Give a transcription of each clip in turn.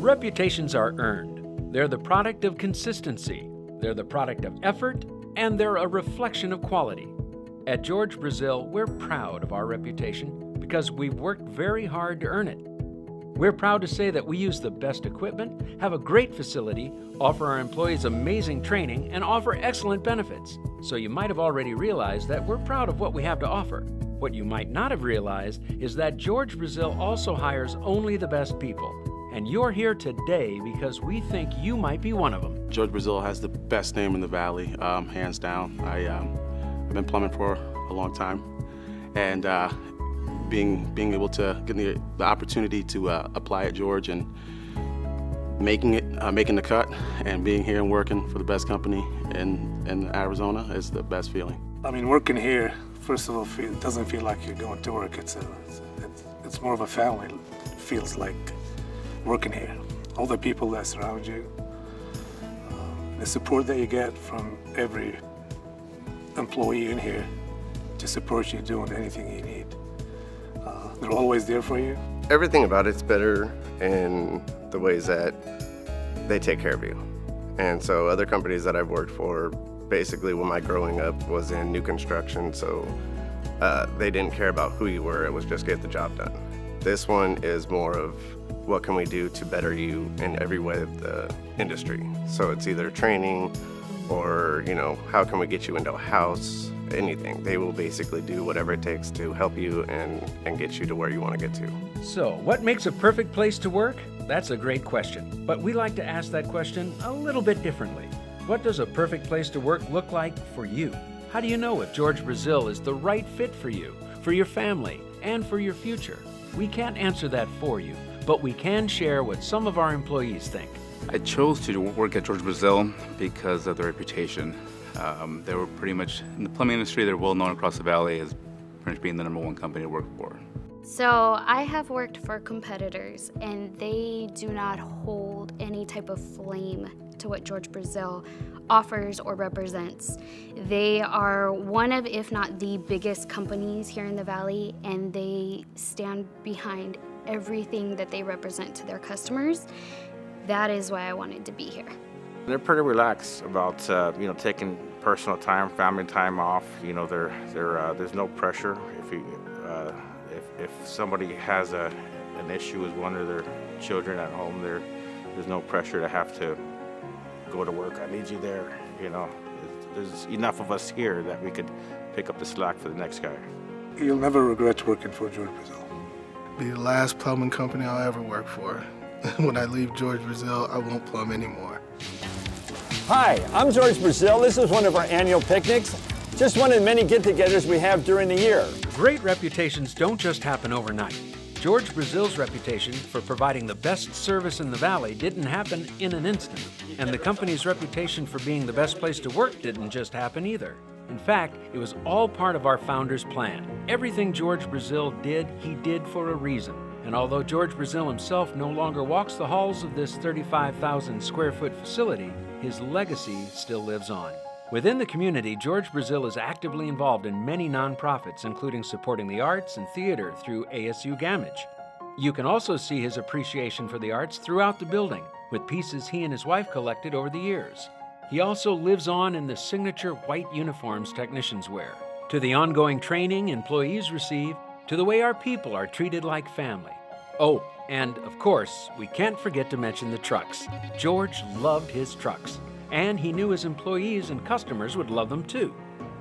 Reputations are earned. They're the product of consistency. They're the product of effort, and they're a reflection of quality. At George Brazil, we're proud of our reputation because we've worked very hard to earn it. We're proud to say that we use the best equipment, have a great facility, offer our employees amazing training, and offer excellent benefits. So you might have already realized that we're proud of what we have to offer. What you might not have realized is that George Brazil also hires only the best people. And you're here today because we think you might be one of them. George Brazil has the best name in the Valley, hands down. I've been plumbing for a long time, and being able to get the opportunity to apply at George and making the cut and being here and working for the best company in Arizona is the best feeling. I mean, working here, first of all, it doesn't feel like you're going to work. It's more of a family. It feels like working here. All the people that surround you, the support that you get from every employee in here to support you doing anything you need. They're always there for you. Everything about it's better in the ways that they take care of you. And so other companies that I've worked for, basically when my growing up was in new construction, so they didn't care about who you were, it was just get the job done. This one is more of what can we do to better you in every way of the industry. So it's either training or, how can we get you into a house, anything. They will basically do whatever it takes to help you and get you to where you want to get to. So, what makes a perfect place to work? That's a great question. But we like to ask that question a little bit differently. What does a perfect place to work look like for you? How do you know if George Brazil is the right fit for you, for your family, and for your future? We can't answer that for you, but we can share what some of our employees think. I chose to work at George Brazil because of the reputation. They were pretty much, in the plumbing industry, they're well known across the valley as pretty much being the #1 company to work for. So I have worked for competitors, and they do not hold any type of flame to what George Brazil offers or represents. They are one of, if not the biggest companies here in the Valley, and they stand behind everything that they represent to their customers. That is why I wanted to be here. They're pretty relaxed about taking personal time, family time off. There's no pressure. If somebody has an issue with one of their children at home, there's no pressure to have to go to work. I need you there. There's enough of us here that we could pick up the slack for the next guy. You'll never regret working for George Brazil. Be the last plumbing company I'll ever work for. When I leave George Brazil, I won't plumb anymore. Hi, I'm George Brazil. This is one of our annual picnics. Just one of the many get-togethers we have during the year. Great reputations don't just happen overnight. George Brazil's reputation for providing the best service in the Valley didn't happen in an instant. And the company's reputation for being the best place to work didn't just happen either. In fact, it was all part of our founder's plan. Everything George Brazil did, he did for a reason. And although George Brazil himself no longer walks the halls of this 35,000 square foot facility, his legacy still lives on. Within the community, George Brazil is actively involved in many nonprofits, including supporting the arts and theater through ASU Gamage. You can also see his appreciation for the arts throughout the building, with pieces he and his wife collected over the years. He also lives on in the signature white uniforms technicians wear, to the ongoing training employees receive, to the way our people are treated like family. Oh, and of course, we can't forget to mention the trucks. George loved his trucks, and he knew his employees and customers would love them too.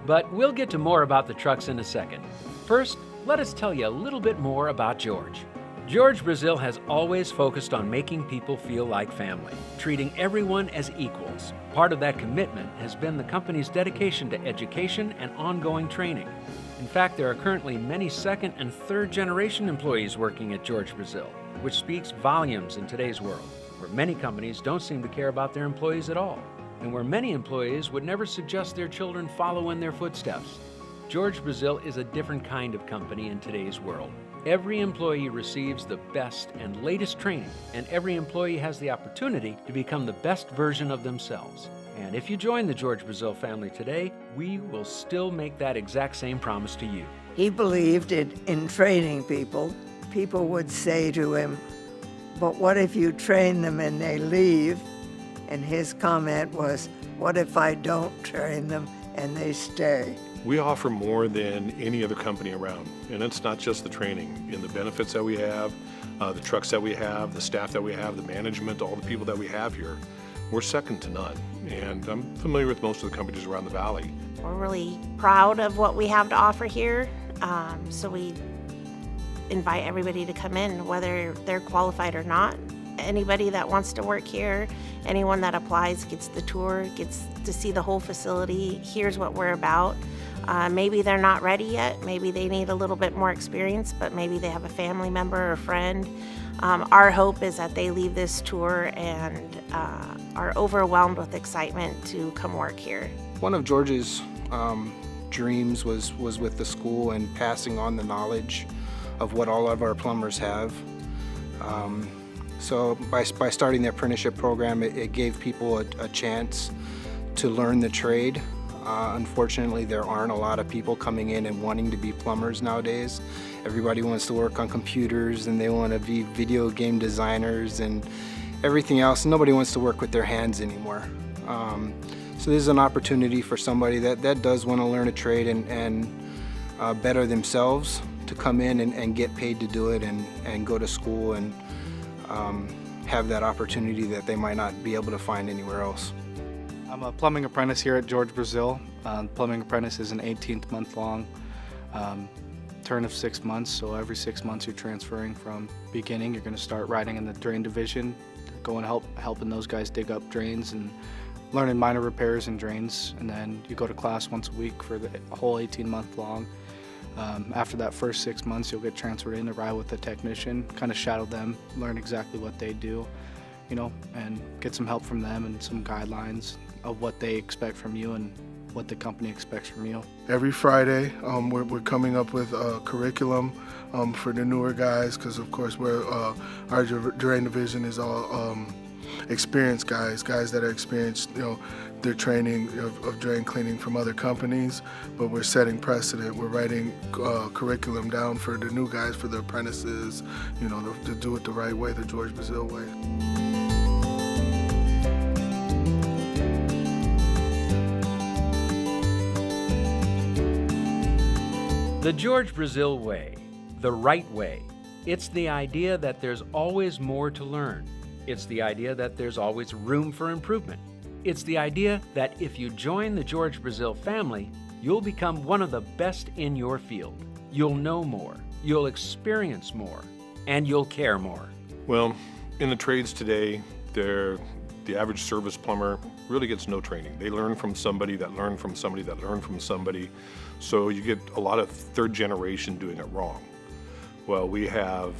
But we'll get to more about the trucks in a second. First, let us tell you a little bit more about George. George Brazil has always focused on making people feel like family, treating everyone as equals. Part of that commitment has been the company's dedication to education and ongoing training. In fact, there are currently many second and third generation employees working at George Brazil, which speaks volumes in today's world, where many companies don't seem to care about their employees at all, and where many employees would never suggest their children follow in their footsteps. George Brazil is a different kind of company in today's world. Every employee receives the best and latest training, and every employee has the opportunity to become the best version of themselves. And if you join the George Brazil family today, we will still make that exact same promise to you. He believed in training people. People would say to him, But what if you train them and they leave? And his comment was, what if I don't train them and they stay? We offer more than any other company around, and it's not just the training. In the benefits that we have, the trucks that we have, the staff that we have, the management, all the people that we have here, we're second to none. And I'm familiar with most of the companies around the valley. We're really proud of what we have to offer here, so we invite everybody to come in, whether they're qualified or not. Anybody that wants to work here, anyone that applies gets the tour, gets to see the whole facility, hears what we're about. Maybe they're not ready yet, maybe they need a little bit more experience, but maybe they have a family member or friend. Our hope is that they leave this tour and are overwhelmed with excitement to come work here. One of George's dreams was with the school and passing on the knowledge of what all of our plumbers have. So by starting the apprenticeship program, it gave people a chance to learn the trade. Unfortunately, there aren't a lot of people coming in and wanting to be plumbers nowadays. Everybody wants to work on computers and they want to be video game designers and everything else. Nobody wants to work with their hands anymore. So this is an opportunity for somebody that does want to learn a trade and better themselves to come in and get paid to do it and go to school and have that opportunity that they might not be able to find anywhere else. I'm a plumbing apprentice here at George Brazil. Plumbing apprentice is an 18th month long term of 6 months, so every 6 months you're transferring from beginning. You're going to start riding in the drain division, going helping those guys dig up drains and learning minor repairs and drains, and then you go to class once a week for the whole 18-month long. After that first 6 months, you'll get transferred in to ride with a technician, kind of shadow them, learn exactly what they do, you know, and get some help from them and some guidelines of what they expect from you and what the company expects from you. Every Friday, we're coming up with a curriculum for the newer guys, because of course our drain division is all experienced guys that are experienced, you know, their training of drain cleaning from other companies, but we're setting precedent. We're writing curriculum down for the new guys, for the apprentices, you know, to do it the right way, the George Brazil way. The George Brazil way, the right way. It's the idea that there's always more to learn. It's the idea that there's always room for improvement. It's the idea that if you join the George Brazil family, you'll become one of the best in your field. You'll know more, you'll experience more, and you'll care more. Well, in the trades today, the average service plumber really gets no training. They learn from somebody that learned from somebody that learned from somebody. So you get a lot of third generation doing it wrong. Well, we have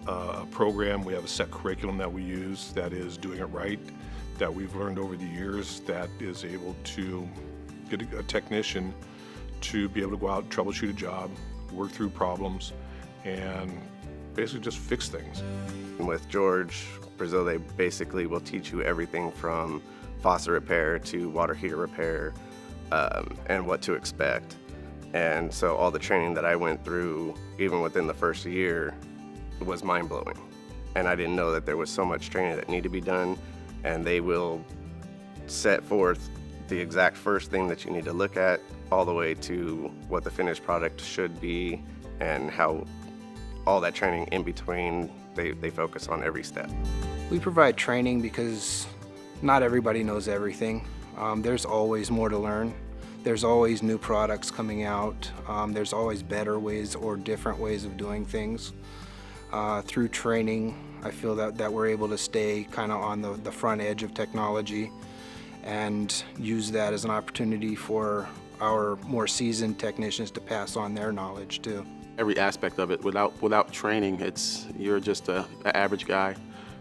a program, we have a set curriculum that we use that is doing it right, that we've learned over the years, that is able to get a technician to be able to go out, troubleshoot a job, work through problems, and basically just fix things. With George Brazil, they basically will teach you everything from faucet repair to water heater repair, and what to expect. And so all the training that I went through, even within the first year, was mind-blowing. And I didn't know that there was so much training that needed to be done, and they will set forth the exact first thing that you need to look at, all the way to what the finished product should be, and how all that training in between, they focus on every step. We provide training because not everybody knows everything. There's always more to learn. There's always new products coming out. There's always better ways or different ways of doing things. Through training, I feel that we're able to stay kind of on the front edge of technology and use that as an opportunity for our more seasoned technicians to pass on their knowledge too. Every aspect of it, without training, you're just an average guy.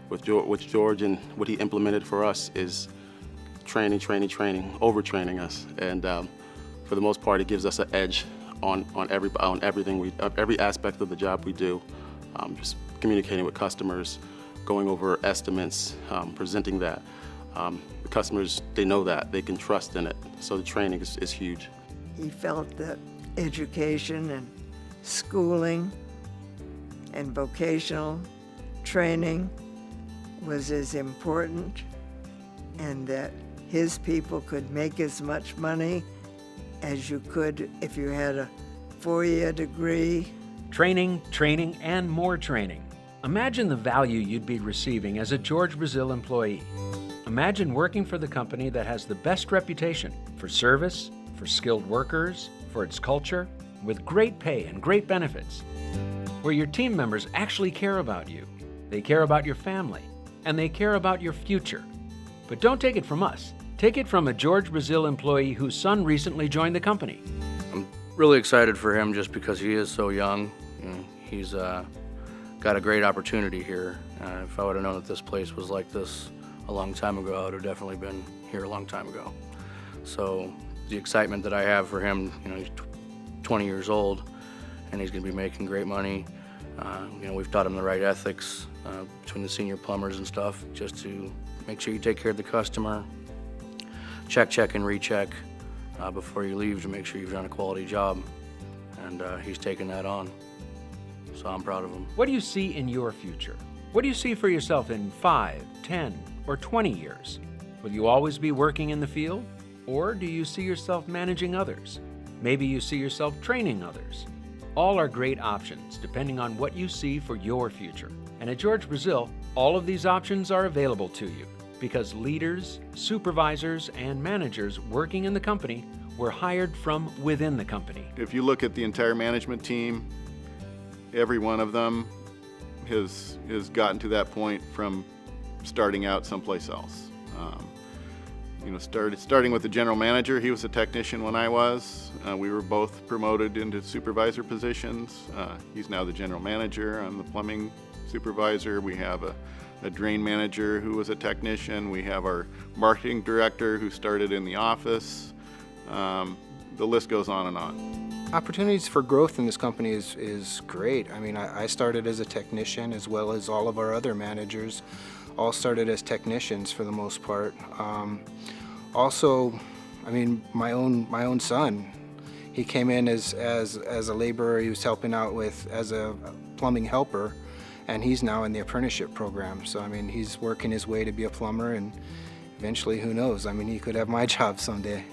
With George and what he implemented for us is training, overtraining us, and for the most part, it gives us an edge on everything every aspect of the job we do. Just communicating with customers, going over estimates, presenting that. The customers, they know that, they can trust in it, so the training is huge. He felt that education and schooling and vocational training was as important and that his people could make as much money as you could if you had a 4-year degree. Training, training, and more training. Imagine the value you'd be receiving as a George Brazil employee. Imagine working for the company that has the best reputation for service, for skilled workers, for its culture, with great pay and great benefits, where your team members actually care about you, they care about your family, and they care about your future. But don't take it from us. Take it from a George Brazil employee whose son recently joined the company. I'm really excited for him just because he is so young. He's got a great opportunity here. If I would have known that this place was like this a long time ago, I would have definitely been here a long time ago. So the excitement that I have for him, he's 20 years old and he's going to be making great money. We've taught him the right ethics between the senior plumbers and stuff, just to make sure you take care of the customer, check, and recheck before you leave to make sure you've done a quality job. And he's taken that on. So I'm proud of him. What do you see in your future? What do you see for yourself in 5, 10, or 20 years? Will you always be working in the field? Or do you see yourself managing others? Maybe you see yourself training others. All are great options depending on what you see for your future. And at George Brazil, all of these options are available to you because leaders, supervisors, and managers working in the company were hired from within the company. If you look at the entire management team, every one of them has gotten to that point from starting out someplace else. Starting with the general manager, he was a technician when I was. We were both promoted into supervisor positions. He's now the general manager. I'm the plumbing supervisor. We have a drain manager who was a technician. We have our marketing director who started in the office. The list goes on and on. Opportunities for growth in this company is great. I mean, I started as a technician as well as all of our other managers. All started as technicians for the most part. Also, I mean, my own son, he came in as a laborer. He was helping out as a plumbing helper, and he's now in the apprenticeship program. So I mean, he's working his way to be a plumber, and eventually, who knows? I mean, he could have my job someday.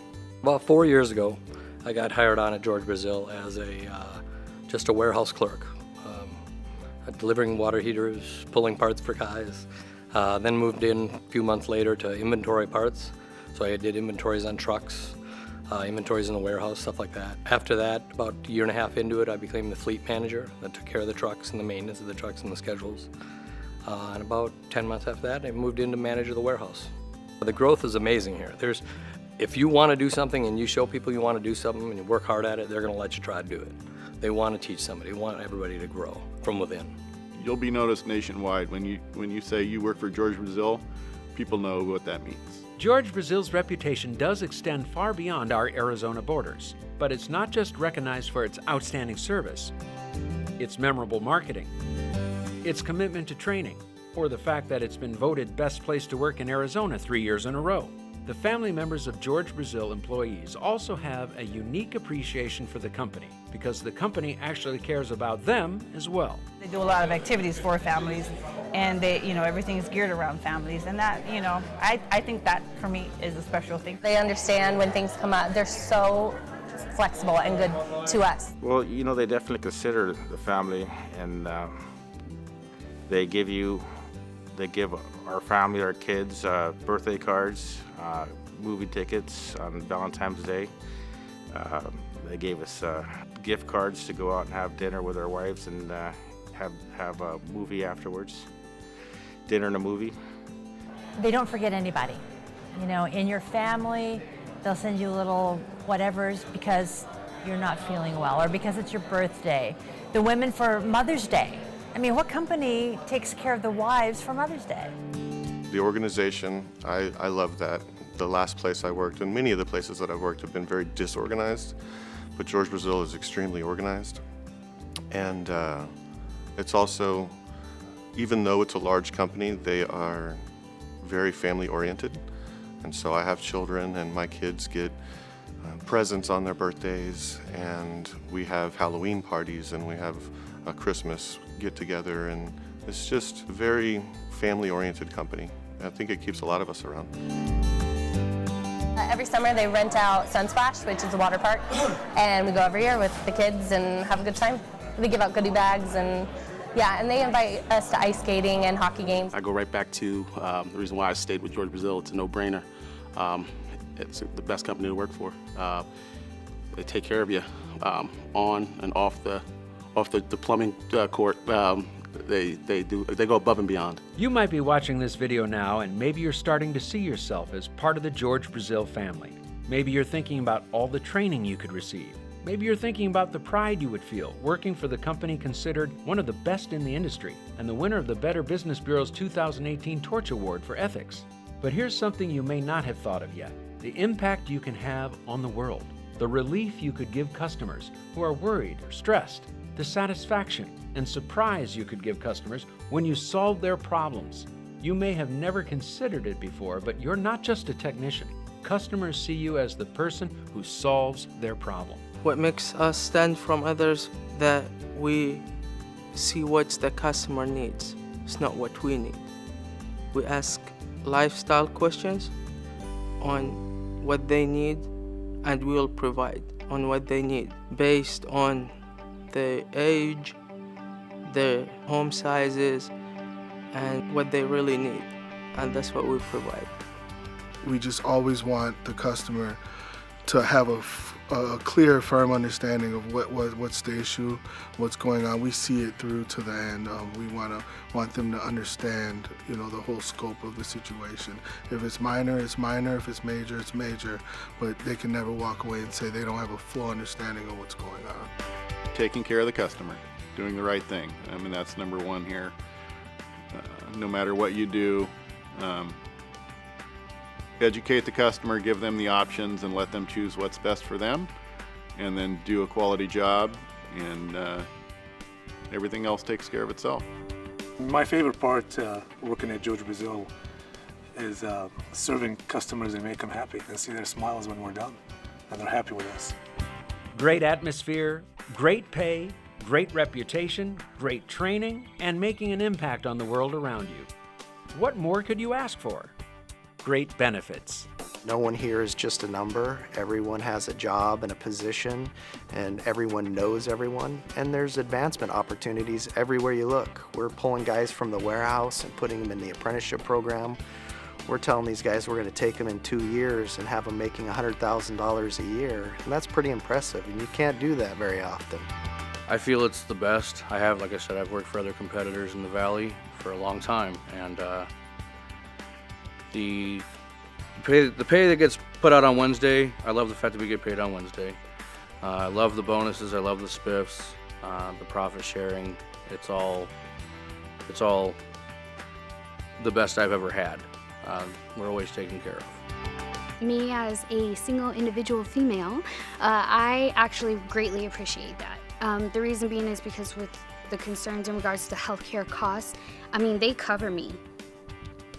About 4 years ago, I got hired on at George Brazil as just a warehouse clerk, delivering water heaters, pulling parts for guys. Then moved in a few months later to inventory parts. So I did inventories on trucks, inventories in the warehouse, stuff like that. After that, about a year and a half into it, I became the fleet manager that took care of the trucks and the maintenance of the trucks and the schedules. And about 10 months after that, I moved in to manage the warehouse. The growth is amazing here. If you want to do something and you show people you want to do something and you work hard at it, they're going to let you try to do it. They want to teach somebody. They want everybody to grow from within. You'll be noticed nationwide when you say you work for George Brazil. People know what that means. George Brazil's reputation does extend far beyond our Arizona borders, but it's not just recognized for its outstanding service, its memorable marketing, its commitment to training, or the fact that it's been voted best place to work in Arizona 3 years in a row. The family members of George Brazil employees also have a unique appreciation for the company because the company actually cares about them as well. They do a lot of activities for families, and everything is geared around families, and that, I think that for me is a special thing. They understand when things come up. They're so flexible and good to us. Well, they definitely consider the family, and they give our family, our kids, birthday cards, movie tickets on Valentine's Day. They gave us gift cards to go out and have dinner with our wives and have a movie afterwards. Dinner and a movie. They don't forget anybody. In your family, they'll send you little whatevers because you're not feeling well or because it's your birthday. The women for Mother's Day. I mean, what company takes care of the wives for Mother's Day? The organization, I love that. The last place I worked, and many of the places that I've worked have been very disorganized, but George Brazil is extremely organized. And it's also, even though it's a large company, they are very family oriented. And so I have children, and my kids get presents on their birthdays, and we have Halloween parties, and we have a Christmas get together, and it's just very family-oriented company. I think it keeps a lot of us around. Every summer they rent out Sunsplash, which is a water park, and we go every year with the kids and have a good time. They give out goodie bags and they invite us to ice skating and hockey games. I go right back to the reason why I stayed with George Brazil. It's a no-brainer. It's the best company to work for. They take care of you on and off the plumbing court. They go above and beyond. You might be watching this video now and maybe you're starting to see yourself as part of the George Brazil family. Maybe you're thinking about all the training you could receive. Maybe you're thinking about the pride you would feel working for the company considered one of the best in the industry and the winner of the Better Business Bureau's 2018 Torch Award for Ethics. But here's something you may not have thought of yet: the impact you can have on the world, the relief you could give customers who are worried or stressed, the satisfaction and surprise you could give customers when you solve their problems. You may have never considered it before, but you're not just a technician. Customers see you as the person who solves their problem. What makes us stand from others that we see what the customer needs. It's not what we need. We ask lifestyle questions on what they need, and we will provide on what they need based on their age, their home sizes, and what they really need, and that's what we provide. We just always want the customer to have a clear, firm understanding of what's the issue, what's going on. We see it through to the end. We want them to understand, the whole scope of the situation. If it's minor, it's minor. If it's major, it's major. But they can never walk away and say they don't have a full understanding of what's going on. Taking care of the customer, doing the right thing. I mean, that's number one here. No matter what you do, educate the customer, give them the options, and let them choose what's best for them, and then do a quality job, and everything else takes care of itself. My favorite part working at George Brazil is serving customers and make them happy and see their smiles when we're done, and they're happy with us. Great atmosphere, great pay, great reputation, great training, and making an impact on the world around you. What more could you ask for? Great benefits. No one here is just a number. Everyone has a job and a position, and everyone knows everyone. And there's advancement opportunities everywhere you look. We're pulling guys from the warehouse and putting them in the apprenticeship program. We're telling these guys we're going to take them in 2 years and have them making $100,000 a year. And that's pretty impressive, and you can't do that very often. I feel it's the best. Like I said, I've worked for other competitors in the Valley for a long time, and the pay that gets put out on Wednesday, I love the fact that we get paid on Wednesday. I love the bonuses, I love the spiffs, the profit sharing. It's all the best I've ever had. We're always taken care of. Me as a single individual female, I actually greatly appreciate that. The reason being is because with the concerns in regards to healthcare costs, I mean, they cover me.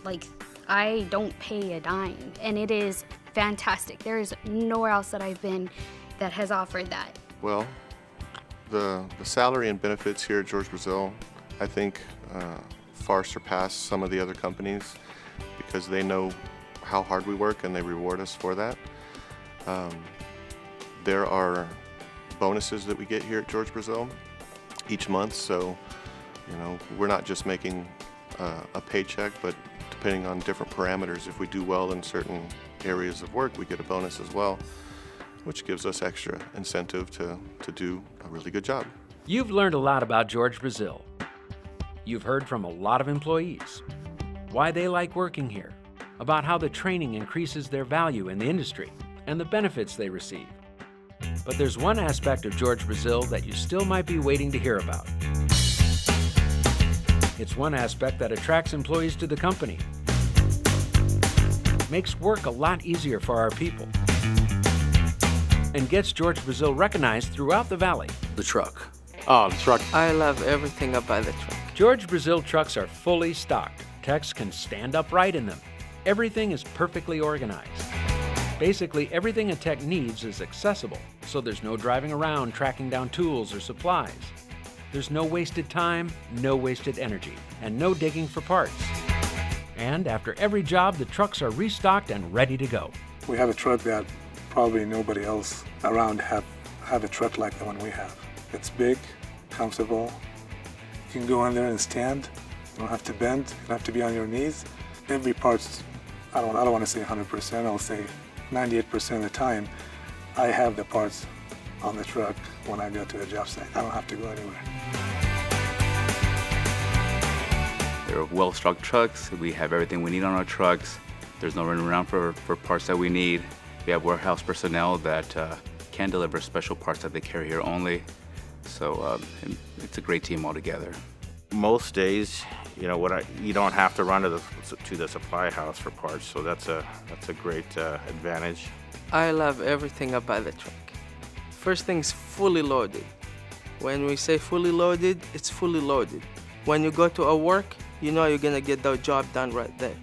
Like, I don't pay a dime, and it is fantastic. There is nowhere else that I've been that has offered that. Well, the salary and benefits here at George Brazil, I think, far surpass some of the other companies because they know how hard we work and they reward us for that. There are bonuses that we get here at George Brazil each month, so we're not just making a paycheck, but depending on different parameters, if we do well in certain areas of work, we get a bonus as well, which gives us extra incentive to do a really good job. You've learned a lot about George Brazil. You've heard from a lot of employees, why they like working here, about how the training increases their value in the industry, and the benefits they receive. But there's one aspect of George Brazil that you still might be waiting to hear about. It's one aspect that attracts employees to the company, makes work a lot easier for our people, and gets George Brazil recognized throughout the Valley. The truck. Oh, the truck. I love everything about the truck. George Brazil trucks are fully stocked. Techs can stand upright in them. Everything is perfectly organized. Basically, everything a tech needs is accessible, so there's no driving around tracking down tools or supplies. There's no wasted time, no wasted energy, and no digging for parts. And after every job, the trucks are restocked and ready to go. We have a truck that probably nobody else around have a truck like the one we have. It's big, comfortable. You can go in there and stand. You don't have to bend. You don't have to be on your knees. Every part's, I don't want to say 100%, I'll say 98% of the time, I have the parts on the truck when I go to a job site. I don't have to go anywhere. They're well-stocked trucks. We have everything we need on our trucks. There's no running around for parts that we need. We have warehouse personnel that can deliver special parts that they carry here only. So it's a great team altogether. Most days, you know, you don't have to run to the supply house for parts, so that's a great advantage. I love everything about the truck. First thing's fully loaded. When we say fully loaded, it's fully loaded. When you go to a work, you know you're gonna get the job done right there.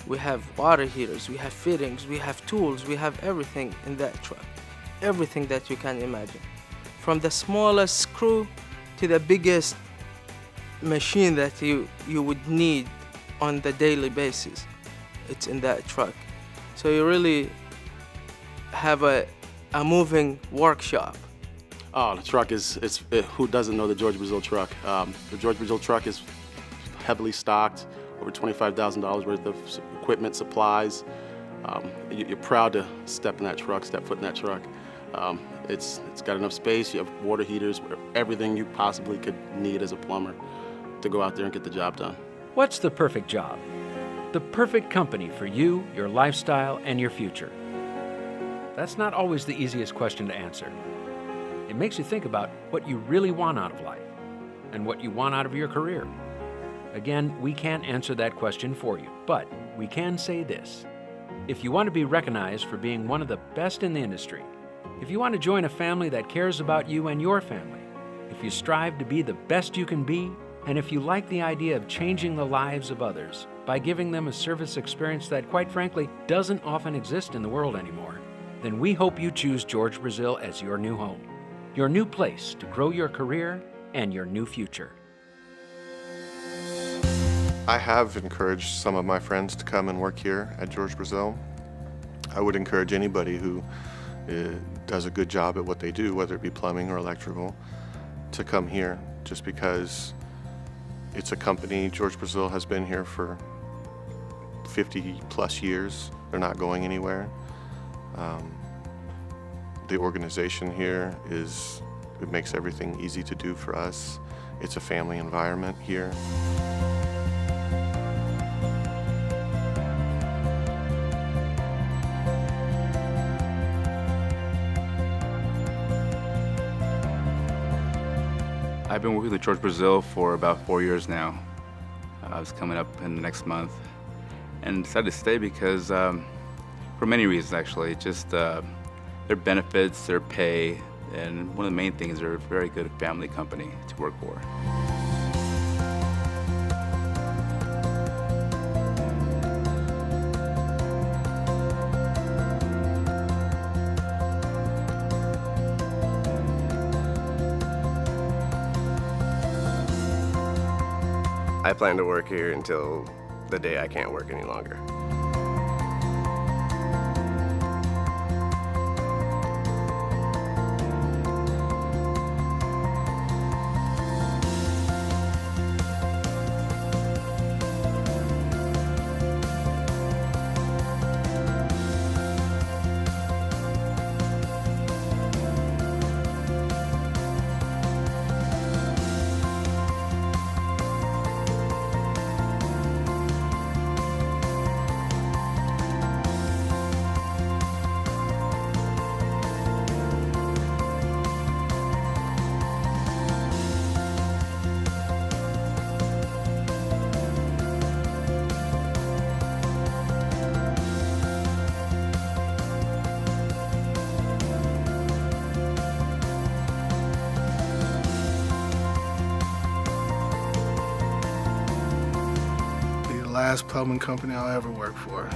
We have water heaters, we have fittings, we have tools, we have everything in that truck. Everything that you can imagine. From the smallest screw to the biggest machine that you would need on the daily basis, it's in that truck. So you really have a moving workshop. Oh, the truck who doesn't know the George Brazil truck? The George Brazil truck is heavily stocked, over $25,000 worth of equipment, supplies. You're proud to step foot in that truck. It's got enough space. You have water heaters, everything you possibly could need as a plumber to go out there and get the job done. What's the perfect job? The perfect company for you, your lifestyle, and your future. That's not always the easiest question to answer. It makes you think about what you really want out of life and what you want out of your career. Again, we can't answer that question for you, but we can say this. If you want to be recognized for being one of the best in the industry, if you want to join a family that cares about you and your family, if you strive to be the best you can be, and if you like the idea of changing the lives of others by giving them a service experience that, quite frankly, doesn't often exist in the world anymore, then we hope you choose George Brazil as your new home, your new place to grow your career and your new future. I have encouraged some of my friends to come and work here at George Brazil. I would encourage anybody who does a good job at what they do, whether it be plumbing or electrical, to come here, just because it's a company. George Brazil has been here for 50 plus years. They're not going anywhere. The organization here it makes everything easy to do for us. It's a family environment here. I've been working with George Brazil for about 4 years now. I was coming up in the next month and decided to stay because for many reasons actually, just their benefits, their pay, and one of the main things, they're a very good family company to work for. I plan to work here until the day I can't work any longer. Last plumbing company I'll ever work for.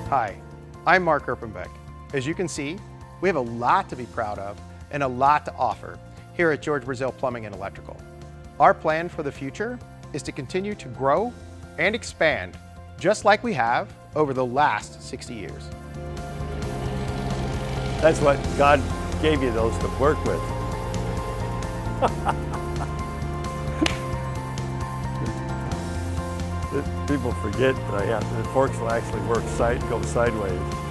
Hi, I'm Mark Erpenbeck. As you can see, we have a lot to be proud of and a lot to offer here at George Brazil Plumbing and Electrical. Our plan for the future is to continue to grow and expand, just like we have over the last 60 years. That's what God gave you those to work with. People forget that the forks will actually go sideways.